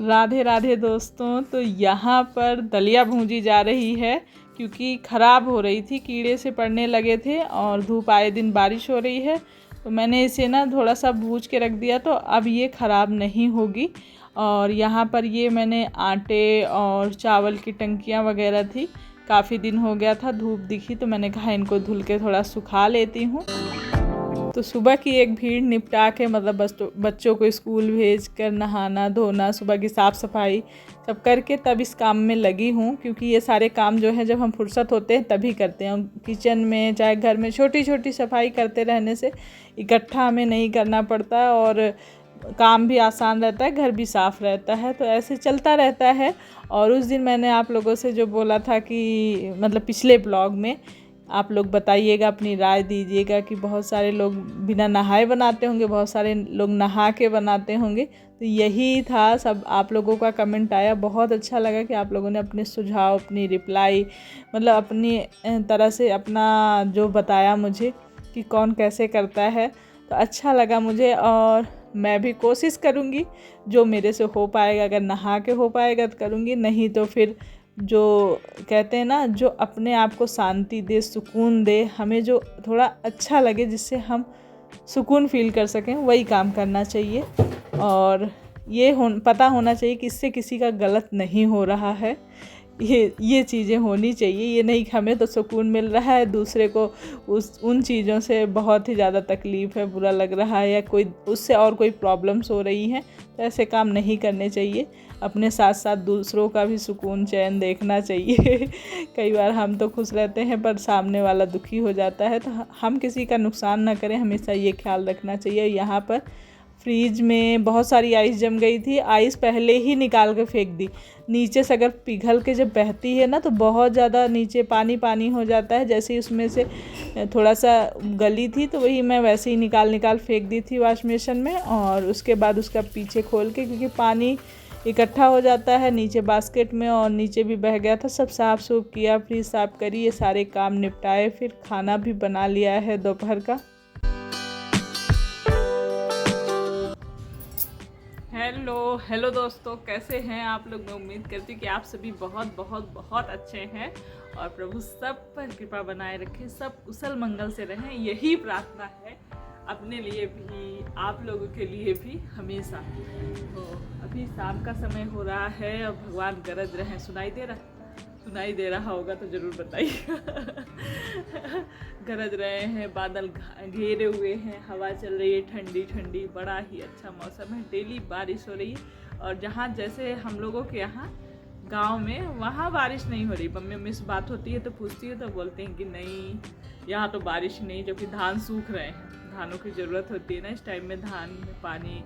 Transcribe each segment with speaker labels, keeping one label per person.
Speaker 1: राधे राधे दोस्तों। तो यहाँ पर दलिया भूंजी जा रही है क्योंकि ख़राब हो रही थी, कीड़े से पड़ने लगे थे और धूप आए दिन बारिश हो रही है। तो मैंने इसे ना थोड़ा सा भूज के रख दिया तो अब ये ख़राब नहीं होगी। और यहाँ पर ये मैंने आटे और चावल की टंकियाँ वगैरह थी, काफ़ी दिन हो गया था, धूप दिखी तो मैंने कहा इनको धुल के थोड़ा सुखा लेती हूँ। तो सुबह की एक भीड़ निपटा के मतलब बच्चों को स्कूल भेज कर नहाना धोना, सुबह की साफ़ सफाई सब करके तब इस काम में लगी हूँ। क्योंकि ये सारे काम जो है जब हम फुर्सत होते हैं तभी करते हैं। किचन में चाहे घर में छोटी छोटी सफाई करते रहने से इकट्ठा हमें नहीं करना पड़ता और काम भी आसान रहता है, घर भी साफ़ रहता है। तो ऐसे चलता रहता है। और उस दिन मैंने आप लोगों से जो बोला था कि मतलब पिछले ब्लॉग में आप लोग बताइएगा, अपनी राय दीजिएगा कि बहुत सारे लोग बिना नहाए बनाते होंगे, बहुत सारे लोग नहा के बनाते होंगे। तो यही था, सब आप लोगों का कमेंट आया, बहुत अच्छा लगा कि आप लोगों ने अपने सुझाव, अपनी रिप्लाई मतलब अपनी तरह से अपना जो बताया मुझे कि कौन कैसे करता है। तो अच्छा लगा मुझे और मैं भी कोशिश करूँगी जो मेरे से हो पाएगा। अगर नहा के हो पाएगा तो करूँगी, नहीं तो फिर जो कहते हैं ना, जो अपने आप को शांति दे, सुकून दे, हमें जो थोड़ा अच्छा लगे, जिससे हम सुकून फील कर सकें, वही काम करना चाहिए। और ये पता होना चाहिए कि इससे किसी का गलत नहीं हो रहा है। ये चीज़ें होनी चाहिए। ये नहीं कि हमें तो सुकून मिल रहा है, दूसरे को उन चीज़ों से बहुत ही ज़्यादा तकलीफ़ है, बुरा लग रहा है या कोई उससे और कोई प्रॉब्लम्स हो रही हैं। तो ऐसे काम नहीं करने चाहिए। अपने साथ साथ दूसरों का भी सुकून चैन देखना चाहिए। कई बार हम तो खुश रहते हैं पर सामने वाला दुखी हो जाता है। तो हम किसी का नुकसान ना करें, हमेशा ये ख्याल रखना चाहिए। यहाँ पर फ्रीज में बहुत सारी आइस जम गई थी, आइस पहले ही निकाल के फेंक दी। नीचे से अगर पिघल के जब बहती है ना तो बहुत ज़्यादा नीचे पानी पानी हो जाता है। जैसे ही उसमें से थोड़ा सा गली थी तो वही मैं वैसे ही निकाल फेंक दी थी वॉश बेसिन में। और उसके बाद उसका पीछे खोल के, क्योंकि पानी इकट्ठा हो जाता है नीचे बास्केट में और नीचे भी बह गया था, सब साफ़ सूफ किया, फ्रीज साफ़ करी, ये सारे काम निपटाए, फिर खाना भी बना लिया है दोपहर का। हेलो दोस्तों, कैसे हैं आप लोग। मैं उम्मीद करती हूँ कि आप सभी बहुत बहुत बहुत अच्छे हैं और प्रभु सब पर कृपा बनाए रखें, सब कुशल मंगल से रहें, यही प्रार्थना है अपने लिए भी, आप लोगों के लिए भी हमेशा। तो अभी शाम का समय हो रहा है और भगवान गरज रहे हैं। सुनाई दे रहा होगा तो ज़रूर बताइएगा। गरज रहे हैं, बादल घेरे हुए हैं, हवा चल रही है ठंडी ठंडी, बड़ा ही अच्छा मौसम है। डेली बारिश हो रही है और जहाँ जैसे हम लोगों के यहाँ गांव में वहाँ बारिश नहीं हो रही। मम्मी से बात होती है तो पूछती है तो बोलते हैं कि नहीं यहाँ तो बारिश नहीं, जबकि धान सूख रहे हैं। धानों की ज़रूरत होती है ना इस टाइम में, धान में पानी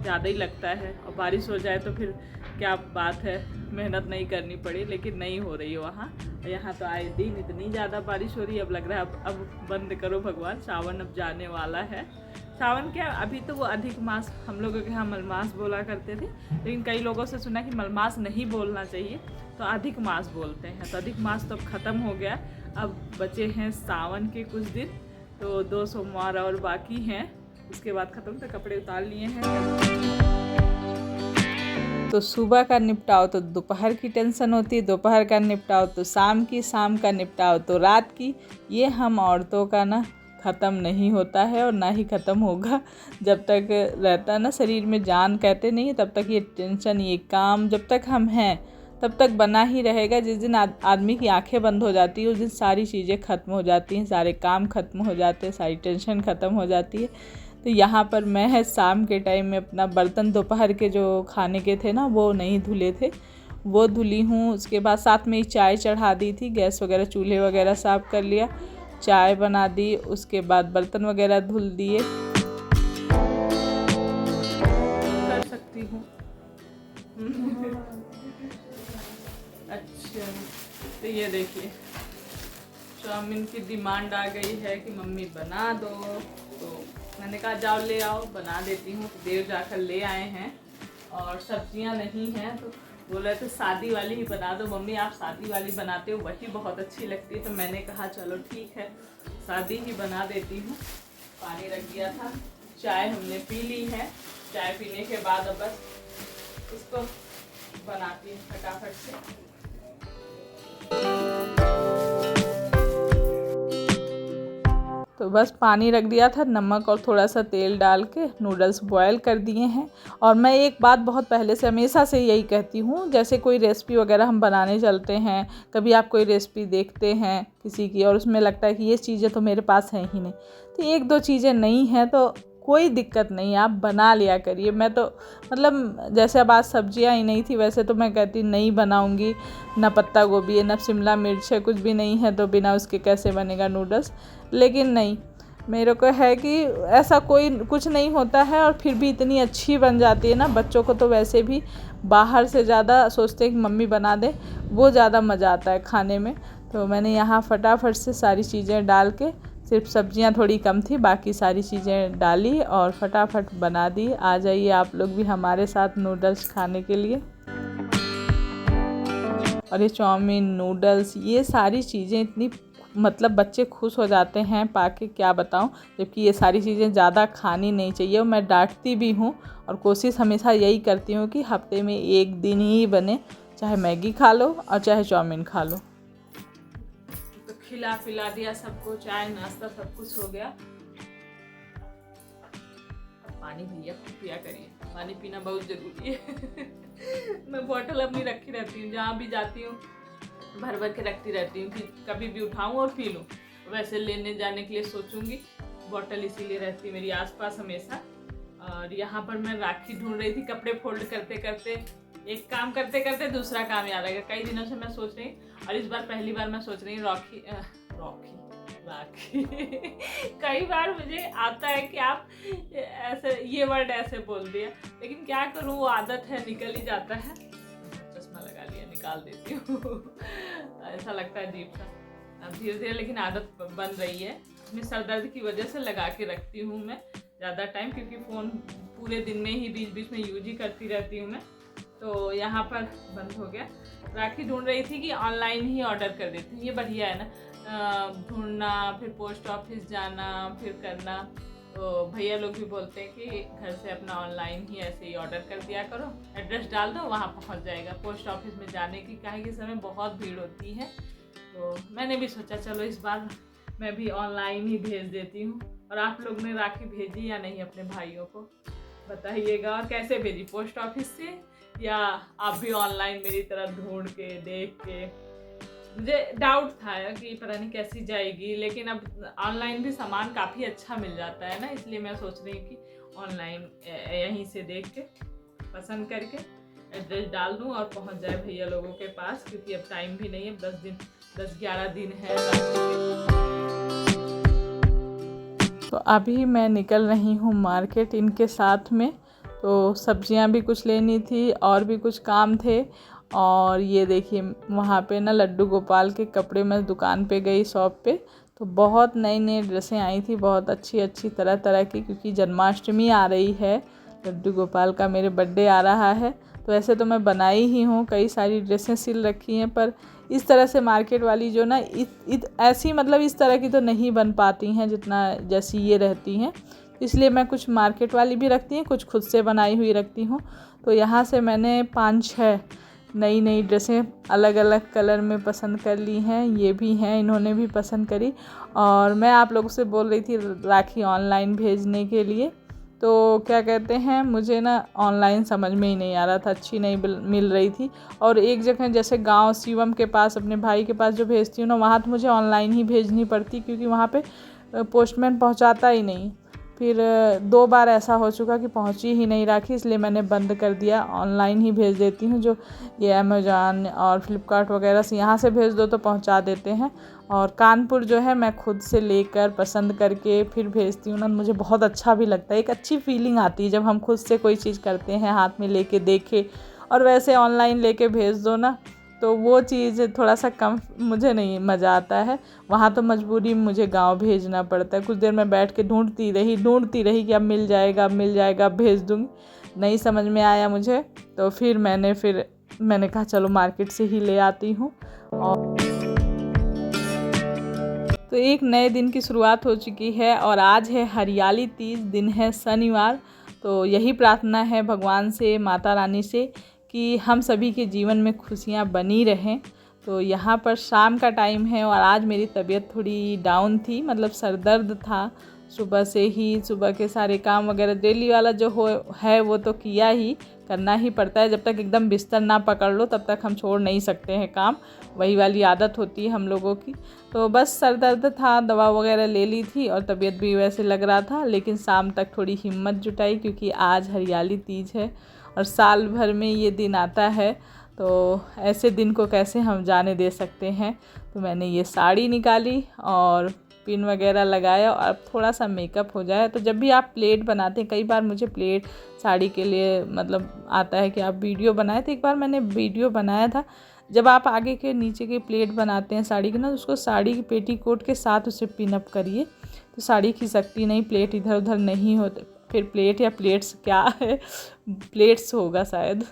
Speaker 1: ज़्यादा ही लगता है और बारिश हो जाए तो फिर क्या बात है, मेहनत नहीं करनी पड़ी, लेकिन नहीं हो रही है वहाँ। यहाँ तो आए दिन इतनी ज़्यादा बारिश हो रही है। अब लग रहा है अब बंद करो भगवान, सावन अब जाने वाला है। सावन क्या, अभी तो वो अधिक मास हम लोगों के यहाँ मलमास बोला करते थे, लेकिन कई लोगों से सुना कि मलमास नहीं बोलना चाहिए तो अधिक मास बोलते हैं। तो अधिक मास तो अब ख़त्म हो गया, अब बचे हैं सावन के कुछ दिन, तो 2 सोमवार और बाकी हैं, उसके बाद ख़त्म। तो कपड़े उतार लिए हैं। तो सुबह का निपटाओ तो दोपहर की टेंशन होती है, दोपहर का निपटाओ तो शाम की, शाम का निपटाओ तो रात की। ये हम औरतों का ना ख़त्म नहीं होता है और ना ही ख़त्म होगा। जब तक रहता ना शरीर में जान, कहते नहीं है, तब तक ये टेंशन, ये काम जब तक हम हैं तब तक बना ही रहेगा। जिस दिन आदमी की आंखें बंद हो जाती है उस दिन सारी चीज़ें ख़त्म हो जाती हैं, सारे काम ख़त्म हो जाते हैं, सारी टेंशन ख़त्म हो जाती है। तो यहाँ पर मैं शाम के टाइम में अपना बर्तन दोपहर के जो खाने के थे ना वो नहीं धुले थे, वो धुली हूँ। उसके बाद साथ में ही चाय चढ़ा दी थी, गैस वगैरह चूल्हे वगैरह साफ़ कर लिया, चाय बना दी, उसके बाद बर्तन वगैरह धुल दिए। कर सकती हूँ। अच्छा, तो ये देखिए चाउमीन की डिमांड आ गई है कि मम्मी बना दो, तो मैंने कहा जाओ ले आओ, बना देती हूँ। तो देर जाकर ले आए हैं और सब्जियां नहीं हैं, तो बोल रहे थे शादी वाली ही बना दो मम्मी, आप शादी वाली बनाते हो वही बहुत अच्छी लगती है। तो मैंने कहा चलो ठीक है शादी ही बना देती हूँ। पानी रख दिया था, चाय हमने पी ली है। चाय पीने के बाद अब बस इसको बनाती हूँ फटाफट से। तो बस पानी रख दिया था, नमक और थोड़ा सा तेल डाल के नूडल्स बॉयल कर दिए हैं। और मैं एक बात बहुत पहले से हमेशा से यही कहती हूँ, जैसे कोई रेसिपी वगैरह हम बनाने चलते हैं, कभी आप कोई रेसिपी देखते हैं किसी की और उसमें लगता है कि ये चीज़ें तो मेरे पास हैं ही नहीं, तो एक दो चीज़ें नहीं हैं तो कोई दिक्कत नहीं, आप बना लिया करिए। मैं तो मतलब जैसे अब आज सब्जियां ही नहीं थी, वैसे तो मैं कहती नहीं बनाऊंगी, ना पत्ता गोभी है ना शिमला मिर्च है, कुछ भी नहीं है, तो बिना उसके कैसे बनेगा नूडल्स। लेकिन नहीं, मेरे को है कि ऐसा कोई कुछ नहीं होता है और फिर भी इतनी अच्छी बन जाती है ना। बच्चों को तो वैसे भी बाहर से ज़्यादा सोचते हैं कि मम्मी बना दे, वो ज़्यादा मज़ा आता है खाने में। तो मैंने यहाँ फटाफट से सारी चीज़ें डाल के, सिर्फ सब्जियां थोड़ी कम थी, बाकी सारी चीज़ें डाली और फटाफट बना दी। आ जाइए आप लोग भी हमारे साथ नूडल्स खाने के लिए। और ये चाउमीन, नूडल्स, ये सारी चीज़ें इतनी मतलब बच्चे खुश हो जाते हैं पाके, क्या बताऊं। जबकि ये सारी चीज़ें ज़्यादा खानी नहीं चाहिए और मैं डांटती भी हूँ और कोशिश हमेशा यही करती हूँ कि हफ्ते में एक दिन ही बने, चाहे मैगी खा लो और चाहे चाउमीन खा लो। तो खिला पिला दिया सबको, चाय नाश्ता सब कुछ हो गया। पानी भैया पिया करिए, पानी पीना बहुत ज़रूरी है। मैं बॉटल अपनी रखी रहती हूँ, जहाँ भी जाती हूँ भर भर के रखती रहती हूँ कि कभी भी उठाऊँ और पी लूँ। वैसे लेने जाने के लिए सोचूंगी, बॉटल इसीलिए रहती है मेरी आसपास हमेशा। और यहाँ पर मैं राखी ढूंढ रही थी, कपड़े फोल्ड करते करते, एक काम करते करते दूसरा काम याद आ गया। कई दिनों से मैं सोच रही हूँ और इस बार पहली बार मैं सोच रही हूँ राखी। कई बार मुझे आता है कि आप ऐसे ये वर्ड ऐसे बोल दिया, लेकिन क्या करूँ, वो आदत है, निकल ही जाता है। चश्मा लगा लिया, निकाल देती हूँ। ऐसा लगता है अजीब सा, अब धीरे धीरे लेकिन आदत बन रही है। अपने सर दर्द की वजह से लगा के रखती हूँ मैं ज़्यादा टाइम, क्योंकि फ़ोन पूरे दिन में ही बीच बीच में यूज ही करती रहती हूँ मैं। तो यहाँ पर बंद हो गया। राखी ढूंढ रही थी कि ऑनलाइन ही ऑर्डर कर देती हूँ, ये बढ़िया है ना, ढूंढना, फिर पोस्ट ऑफिस जाना, फिर करना। तो भैया लोग भी बोलते हैं कि घर से अपना ऑनलाइन ही ऐसे ही ऑर्डर कर दिया करो, एड्रेस डाल दो, वहाँ पहुँच जाएगा। पोस्ट ऑफिस में जाने की काहे के समय बहुत भीड़ होती है। तो मैंने भी सोचा चलो इस बार मैं भी ऑनलाइन ही भेज देती हूँ। और आप लोग ने राखी भेजी या नहीं अपने भाइयों को, बताइएगा। और कैसे भेजी, पोस्ट ऑफिस से या आप भी ऑनलाइन मेरी तरह ढूंढ के देख के? मुझे डाउट था कि पता नहीं कैसी जाएगी, लेकिन अब ऑनलाइन भी सामान काफ़ी अच्छा मिल जाता है ना, इसलिए मैं सोच रही हूँ कि ऑनलाइन यहीं से देख के पसंद करके एड्रेस डाल दूँ और पहुँच जाए भैया लोगों के पास, क्योंकि अब टाइम भी नहीं है, 10-11 दिन है। तो अभी मैं निकल रही हूँ मार्केट इनके साथ में। तो सब्जियां भी कुछ लेनी थी और भी कुछ काम थे। और ये देखिए वहाँ पे ना लड्डू गोपाल के कपड़े, मैं दुकान पे गई शॉप पे, तो बहुत नई नई ड्रेसें आई थी, बहुत अच्छी अच्छी तरह तरह की, क्योंकि जन्माष्टमी आ रही है, लड्डू गोपाल का मेरे बर्थडे आ रहा है। तो ऐसे तो मैं बनाई ही हूँ, कई सारी ड्रेसें सिल रखी हैं, पर इस तरह से मार्केट वाली जो ना ऐसी मतलब इस तरह की तो नहीं बन पाती हैं जितना जैसी ये रहती हैं। इसलिए मैं कुछ मार्केट वाली भी रखती हूँ, कुछ खुद से बनाई हुई रखती हूँ। तो यहाँ से मैंने 5-6 नई नई ड्रेसें अलग अलग कलर में पसंद कर ली हैं। ये भी हैं, इन्होंने भी पसंद करी। और मैं आप लोगों से बोल रही थी राखी ऑनलाइन भेजने के लिए, तो क्या कहते हैं, मुझे ना ऑनलाइन समझ में ही नहीं आ रहा था, अच्छी नहीं मिल रही थी। और एक जगह जैसे गांव शिवम के पास, अपने भाई के पास जो भेजती हूँ ना, वहाँ तो मुझे ऑनलाइन ही भेजनी पड़ती, क्योंकि वहाँ पे पोस्टमैन पहुँचाता ही नहीं। फिर 2 बार ऐसा हो चुका कि पहुँची ही नहीं राखी, इसलिए मैंने बंद कर दिया, ऑनलाइन ही भेज देती हूँ। जो ये अमेज़ॉन और फ्लिपकार्ट वगैरह से, यहाँ से भेज दो तो पहुँचा देते हैं। और कानपुर जो है मैं खुद से लेकर पसंद करके फिर भेजती हूँ ना, मुझे बहुत अच्छा भी लगता है, एक अच्छी फीलिंग आती है जब हम खुद से कोई चीज़ करते हैं, हाथ में लेके देखे। और वैसे ऑनलाइन लेके भेज दो ना, तो वो चीज़ थोड़ा सा कम मुझे नहीं मज़ा आता है। वहाँ तो मजबूरी में मुझे गांव भेजना पड़ता है। कुछ देर मैं बैठ के ढूंढती रही कि अब मिल जाएगा अब भेज दूँगी। नहीं समझ में आया मुझे, तो फिर मैंने कहा चलो मार्केट से ही ले आती हूँ। और तो एक नए दिन की शुरुआत हो चुकी है और आज है हरियाली तीज, दिन है शनिवार। तो यही प्रार्थना है भगवान से, माता रानी से, कि हम सभी के जीवन में खुशियाँ बनी रहें। तो यहाँ पर शाम का टाइम है और आज मेरी तबीयत थोड़ी डाउन थी, मतलब सर दर्द था सुबह से ही। सुबह के सारे काम वगैरह डेली वाला जो है वो तो किया ही, करना ही पड़ता है। जब तक एकदम बिस्तर ना पकड़ लो तब तक हम छोड़ नहीं सकते हैं काम, वही वाली आदत होती है हम लोगों की। तो बस सर दर्द था, दवा वगैरह ले ली थी और तबीयत भी वैसे लग रहा था, लेकिन शाम तक थोड़ी हिम्मत जुटाई क्योंकि आज हरियाली तीज है और साल भर में ये दिन आता है, तो ऐसे दिन को कैसे हम जाने दे सकते हैं। तो मैंने ये साड़ी निकाली और पिन वगैरह लगाया और अब थोड़ा सा मेकअप हो जाए। तो जब भी आप प्लेट बनाते हैं, कई बार मुझे प्लेट साड़ी के लिए मतलब आता है कि आप वीडियो बनाए, तो एक बार मैंने वीडियो बनाया था। जब आप आगे के नीचे के प्लेट बनाते हैं साड़ी के ना, तो उसको साड़ी की पेटीकोट के साथ उसे पिन अप करिए, तो साड़ी खिसकती नहीं, प्लेट इधर उधर नहीं होते। फिर प्लेट या प्लेट्स क्या है, प्लेट्स होगा शायद,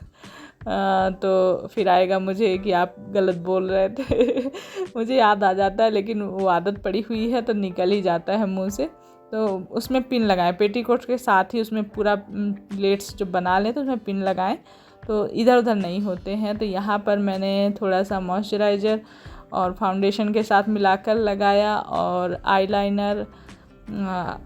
Speaker 1: तो फिर आएगा मुझे कि आप गलत बोल रहे थे। मुझे याद आ जाता है, लेकिन वो आदत पड़ी हुई है तो निकल ही जाता है मुंह से। तो उसमें पिन लगाएं, पेटीकोट के साथ ही उसमें पूरा प्लेट्स जो बना लें तो उसमें पिन लगाएं, तो इधर उधर नहीं होते हैं। तो यहाँ पर मैंने थोड़ा सा मॉइस्चराइज़र और फाउंडेशन के साथ मिलाकर लगाया और आईलाइनर,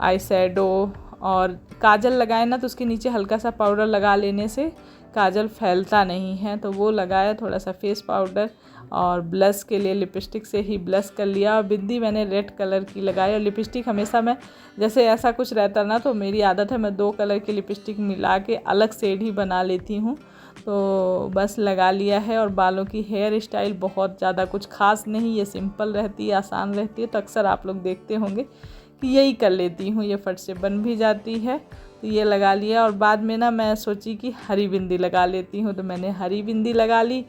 Speaker 1: आई शैडो और काजल लगाए ना, तो उसके नीचे हल्का सा पाउडर लगा लेने से काजल फैलता नहीं है, तो वो लगाया। थोड़ा सा फेस पाउडर और ब्लश के लिए लिपस्टिक से ही ब्लश कर लिया और बिंदी मैंने रेड कलर की लगाई। और लिपस्टिक हमेशा मैं जैसे ऐसा कुछ रहता ना, तो मेरी आदत है मैं 2 कलर की लिपस्टिक मिला के अलग शेड ही बना लेती हूँ। तो बस लगा लिया है। और बालों की हेयर स्टाइल बहुत ज़्यादा कुछ खास नहीं, ये सिंपल रहती है, आसान रहती है, तो अक्सर आप लोग देखते होंगे कि यही कर लेती हूँ, ये फट से बन भी जाती है। तो ये लगा लिया और बाद में ना मैं सोची कि हरी बिंदी लगा लेती हूँ, तो मैंने हरी बिंदी लगा ली।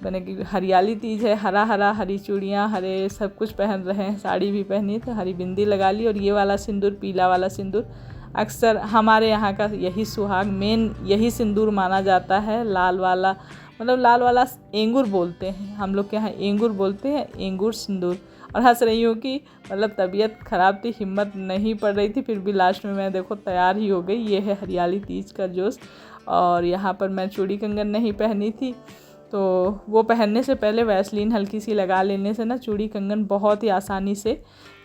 Speaker 1: मैंने कि हरियाली तीज है, हरा हरा, हरी चूड़ियाँ, हरे सब कुछ पहन रहे हैं, साड़ी भी पहनी, तो हरी बिंदी लगा ली। और ये वाला सिंदूर, पीला वाला सिंदूर, अक्सर हमारे यहाँ का यही सुहाग मेन यही सिंदूर माना जाता है। लाल वाला, मतलब लाल वाला एंगूर बोलते हैं हम लोग के यहाँ, एंगूर बोलते हैं, एंगूर सिंदूर। और हंस रही हूँ कि मतलब तबीयत ख़राब थी, हिम्मत नहीं पड़ रही थी, फिर भी लास्ट में मैं देखो तैयार ही हो गई। ये है हरियाली तीज का जोश। और यहाँ पर मैं चूड़ी कंगन नहीं पहनी थी, तो वो पहनने से पहले वैसलीन हल्की सी लगा लेने से ना चूड़ी कंगन बहुत ही आसानी से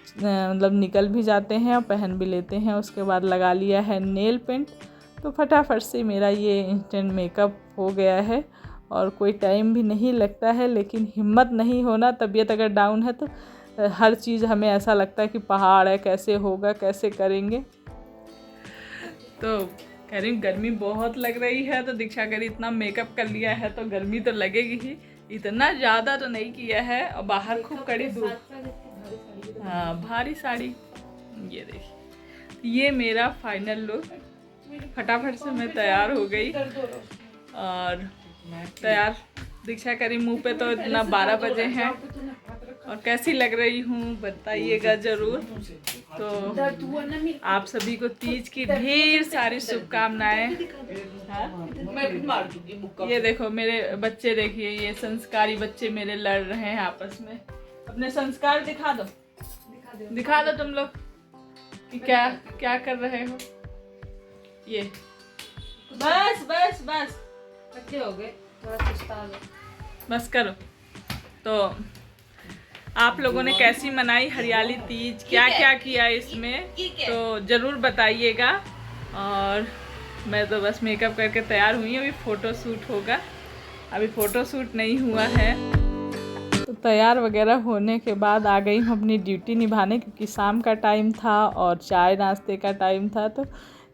Speaker 1: मतलब निकल भी जाते हैं और पहन भी लेते हैं। उसके बाद लगा लिया है नेल पेंट, तो फटाफट से मेरा ये इंस्टेंट मेकअप हो गया है और कोई टाइम भी नहीं लगता है। लेकिन हिम्मत नहीं होना, तबीयत अगर डाउन है तो हर चीज़ हमें ऐसा लगता है कि पहाड़ है, कैसे होगा, कैसे करेंगे। तो कह रही हूँ गर्मी बहुत लग रही है, तो दीक्षा कह रही इतना मेकअप कर लिया है तो गर्मी तो लगेगी ही, इतना ज़्यादा तो नहीं किया है। और बाहर खूब कड़ी धूप, हाँ भारी साड़ी, ये देखिए, ये मेरा फाइनल लुक। फटाफट से मैं तैयार हो गई और तैयार दीक्षा करी मुंह पे, तो इतना 12 बजे हैं और कैसी लग रही हूँ बताइएगा ज़रूर। तो आप सभी को तीज की ढेर सारी शुभकामनाएं। ये देखो मेरे बच्चे, देखिए ये संस्कारी बच्चे मेरे लड़ रहे हैं आपस में। अपने संस्कार दिखा दो तुम लोग कि क्या क्या कर रहे हो। ये बस बस बस बच्चे हो गए, थोड़ा सुस्ता लो, बस करो। तो आप लोगों ने कैसी मनाई हरियाली तीज, क्या क्या किया इसमें, तो ज़रूर बताइएगा। और मैं तो बस मेकअप करके तैयार हुई हूँ, अभी फ़ोटो शूट होगा, अभी फ़ोटो शूट नहीं हुआ है। तो तैयार वगैरह होने के बाद आ गई हूँ अपनी ड्यूटी निभाने, क्योंकि शाम का टाइम था और चाय नाश्ते का टाइम था। तो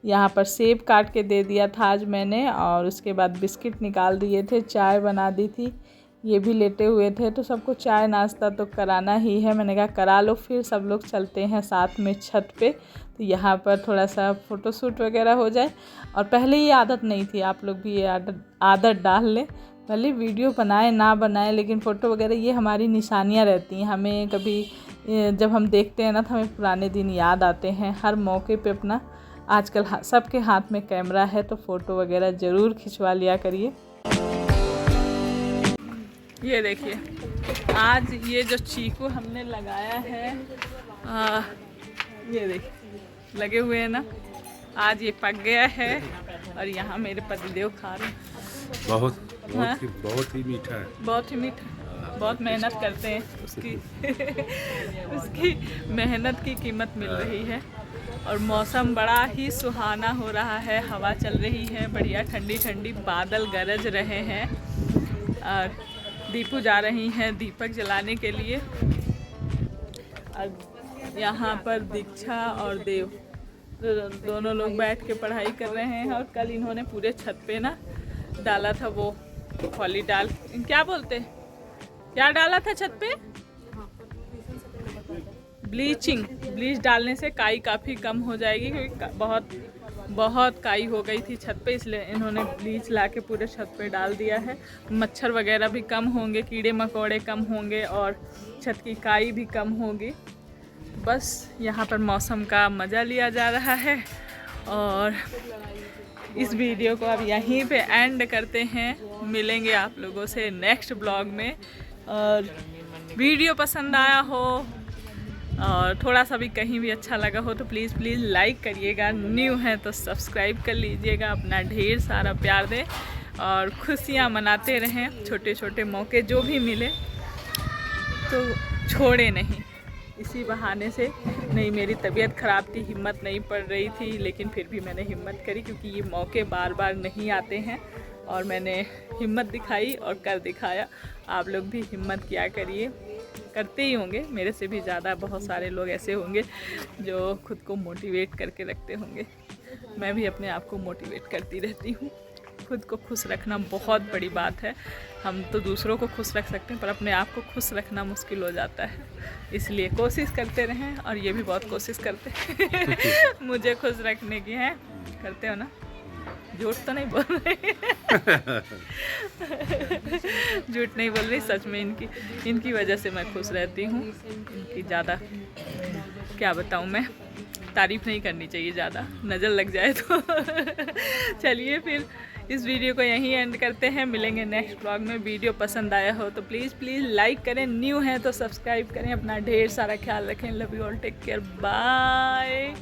Speaker 1: यहाँ पर सेब काट के दे दिया था आज मैंने, और उसके बाद बिस्किट निकाल दिए थे, चाय बना दी थी, ये भी लेटे हुए थे। तो सबको चाय नाश्ता तो कराना ही है, मैंने कहा करा लो, फिर सब लोग चलते हैं साथ में छत पे। तो यहाँ पर थोड़ा सा फ़ोटोशूट वगैरह हो जाए। और पहले ये आदत नहीं थी, आप लोग भी ये आदत डाल लें, भले वीडियो बनाए ना बनाए, लेकिन फ़ोटो वगैरह ये हमारी निशानियाँ रहती हैं। हमें कभी जब हम देखते हैं ना, तो हमें पुराने दिन याद आते हैं। हर मौके पे अपना, आजकल सबके हाथ में कैमरा है, तो फ़ोटो वगैरह ज़रूर खिंचवा लिया करिए। ये देखिए, आज ये जो चीकू हमने लगाया है, ये देखिए लगे हुए हैं ना, आज ये पक गया है और यहाँ मेरे पतिदेव खा रहे हैं।
Speaker 2: बहुत बहुत ही मीठा है।
Speaker 1: बहुत ही मीठा, बहुत मेहनत करते हैं, उसकी उसकी मेहनत की कीमत मिल रही है। और मौसम बड़ा ही सुहाना हो रहा है, हवा चल रही है बढ़िया ठंडी ठंडी, बादल गरज रहे हैं और दीपू जा रही हैं दीपक जलाने के लिए। और यहाँ पर दीक्षा और देव दोनों लोग बैठ के पढ़ाई कर रहे हैं। और कल इन्होंने पूरे छत पे ना डाला था वो पॉलीडाल, क्या बोलते हैं, क्या डाला था छत पे, ब्लीच डालने से काई काफ़ी कम हो जाएगी, क्योंकि बहुत काई हो गई थी छत पे, इसलिए इन्होंने ब्लीच ला के पूरे छत पे डाल दिया है। मच्छर वगैरह भी कम होंगे, कीड़े मकोड़े कम होंगे और छत की काई भी कम होगी। बस यहाँ पर मौसम का मज़ा लिया जा रहा है। और इस वीडियो को अब यहीं पे एंड करते हैं, मिलेंगे आप लोगों से नेक्स्ट ब्लॉग में। और वीडियो पसंद आया हो और थोड़ा सा भी कहीं भी अच्छा लगा हो तो प्लीज़ लाइक करिएगा, न्यू है तो सब्सक्राइब कर लीजिएगा, अपना ढेर सारा प्यार दें और खुशियाँ मनाते रहें। छोटे छोटे मौके जो भी मिले तो छोड़े नहीं। इसी बहाने से, नहीं मेरी तबीयत ख़राब थी, हिम्मत नहीं पड़ रही थी, लेकिन फिर भी मैंने हिम्मत करी, क्योंकि ये मौके बार बार नहीं आते हैं और मैंने हिम्मत दिखाई और कर दिखाया। आप लोग भी हिम्मत किया करिए, करते ही होंगे, मेरे से भी ज़्यादा बहुत सारे लोग ऐसे होंगे जो खुद को मोटिवेट करके रखते होंगे। मैं भी अपने आप को मोटिवेट करती रहती हूँ। खुद को खुश रखना बहुत बड़ी बात है। हम तो दूसरों को खुश रख सकते हैं, पर अपने आप को खुश रखना मुश्किल हो जाता है। इसलिए कोशिश करते रहें, और ये भी बहुत कोशिश करते हैं मुझे खुश रखने की। है, करते हो ना? झूठ तो नहीं बोल रही झूठ नहीं बोल रही, सच में इनकी वजह से मैं खुश रहती हूँ। इनकी ज़्यादा क्या बताऊँ, मैं तारीफ़ नहीं करनी चाहिए ज़्यादा, नज़र लग जाए तो चलिए फिर इस वीडियो को यहीं एंड करते हैं, मिलेंगे नेक्स्ट ब्लॉग में। वीडियो पसंद आया हो तो प्लीज़ लाइक करें, न्यू है तो सब्सक्राइब करें, अपना ढेर सारा ख्याल रखें। Love you all, take care, bye.